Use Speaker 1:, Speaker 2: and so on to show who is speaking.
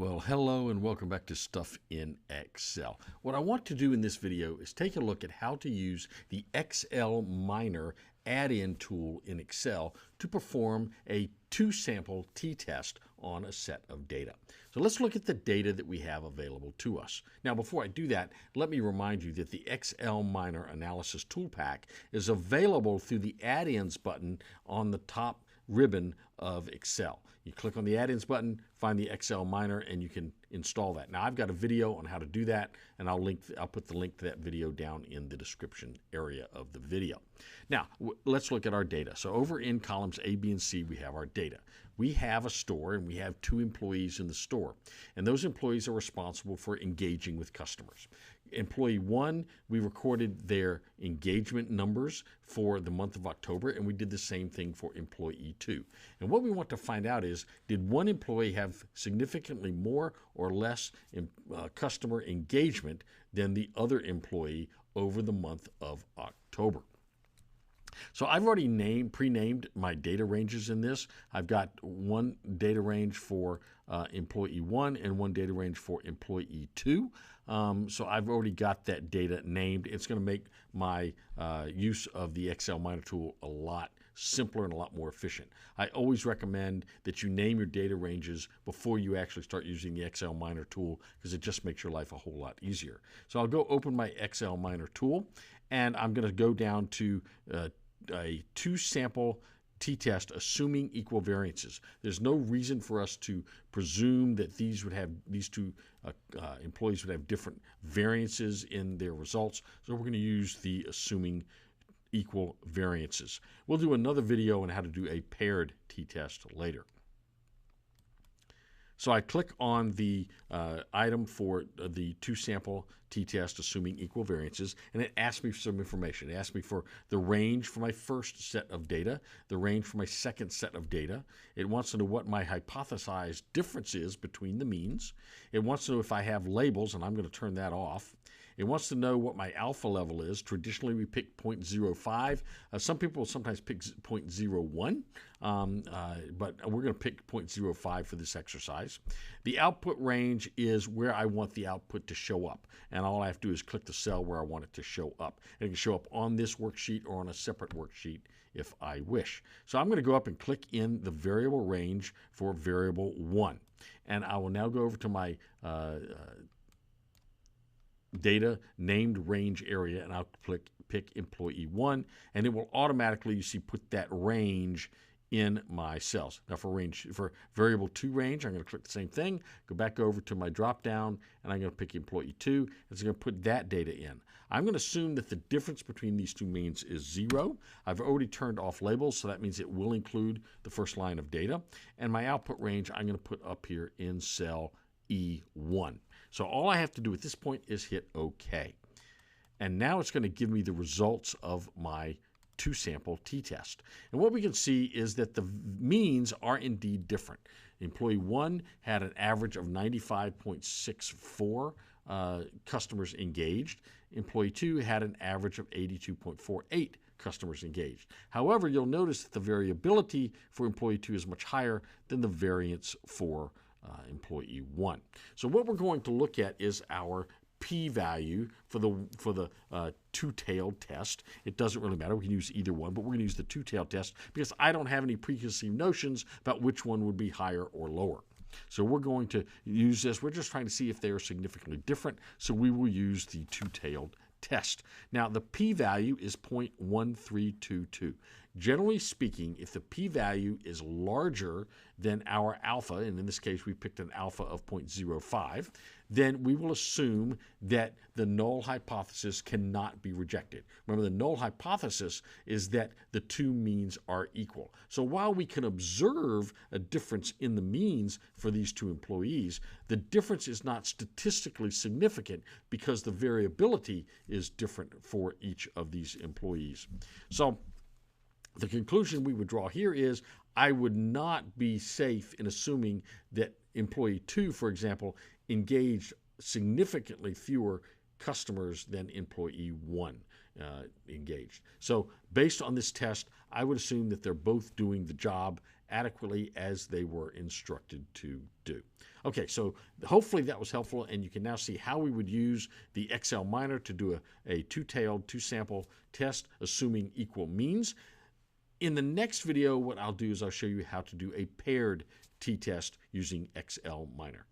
Speaker 1: Well, hello and welcome back to Stuff in Excel. What I want to do in this video is take a look at how to use the XLMiner add-in tool in Excel to perform a two-sample t-test on a set of data. So let's look at the data that we have available to us. Now, before I do that, let me remind you that the XLMiner Analysis Toolpak is available through the add-ins button on the top ribbon of Excel. You click on the add-ins button, find the XLMiner, and you can install that. Now, I've got a video on how to do that, and I'll put the link to that video down in the description area of the video. Now, let's look at our data. So over in columns A, B, and C, we have our data. We have a store, and we have 2 employees in the store, and those employees are responsible for engaging with customers. Employee 1, we recorded their engagement numbers for the month of October, and we did the same thing for employee 2. And what we want to find out is, did one employee have significantly more or less customer engagement than the other employee over the month of October? So I've already pre-named my data ranges in this. I've got one data range for employee 1 and one data range for employee 2. So I've already got that data named. It's going to make my use of the XLMiner tool a lot simpler and a lot more efficient. I always recommend that you name your data ranges before you actually start using the XLMiner tool, because it just makes your life a whole lot easier. So I'll go open my XLMiner tool, and I'm going to go down to a two-sample T-Test Assuming Equal Variances. There's no reason for us to presume that these two employees would have different variances in their results, so we're going to use the Assuming Equal Variances. We'll do another video on how to do a paired t-test later. So I click on the item for the two-sample t-test assuming equal variances, and it asks me for some information. It asks me for the range for my first set of data, the range for my second set of data. It wants to know what my hypothesized difference is between the means. It wants to know if I have labels, and I'm going to turn that off. It wants to know what my alpha level is. Traditionally, we pick 0.05. Some people will sometimes pick 0.01, but we're going to pick 0.05 for this exercise. The output range is where I want the output to show up, and all I have to do is click the cell where I want it to show up. And it can show up on this worksheet or on a separate worksheet if I wish. So I'm going to go up and click in the variable range for variable 1, and I will now go over to my data named range area, and I'll pick employee 1, and it will automatically, you see, put that range in my cells. Now for variable 2 range, I'm going to click the same thing, go back over to my drop down, and I'm going to pick employee 2. It's going to put that data in. I'm going to assume that the difference between these two means is 0. I've already turned off labels, so that means it will include the first line of data. And my output range I'm going to put up here in cell E1. So all I have to do at this point is hit OK. And now it's going to give me the results of my two-sample t-test. And what we can see is that the means are indeed different. Employee 1 had an average of 95.64 customers engaged. Employee 2 had an average of 82.48 customers engaged. However, you'll notice that the variability for employee 2 is much higher than the variance for employee 1. So what we're going to look at is our p-value for the two-tailed test. It doesn't really matter. We can use either one, but we're going to use the two-tailed test because I don't have any preconceived notions about which one would be higher or lower. So we're going to use this. We're just trying to see if they are significantly different, so we will use the two-tailed test. Now, the p-value is 0.1322. Generally speaking, if the p-value is larger than our alpha, and in this case we picked an alpha of 0.05, then we will assume that the null hypothesis cannot be rejected. Remember, the null hypothesis is that the two means are equal. So while we can observe a difference in the means for these two employees, the difference is not statistically significant because the variability is different for each of these employees. So the conclusion we would draw here is I would not be safe in assuming that employee 2, for example, engaged significantly fewer customers than employee 1 engaged. So based on this test, I would assume that they're both doing the job adequately as they were instructed to do. Okay, so hopefully that was helpful, and you can now see how we would use the XLMiner to do a two-tailed, two-sample test assuming equal means. In the next video, what I'll do is I'll show you how to do a paired t-test using XLMiner.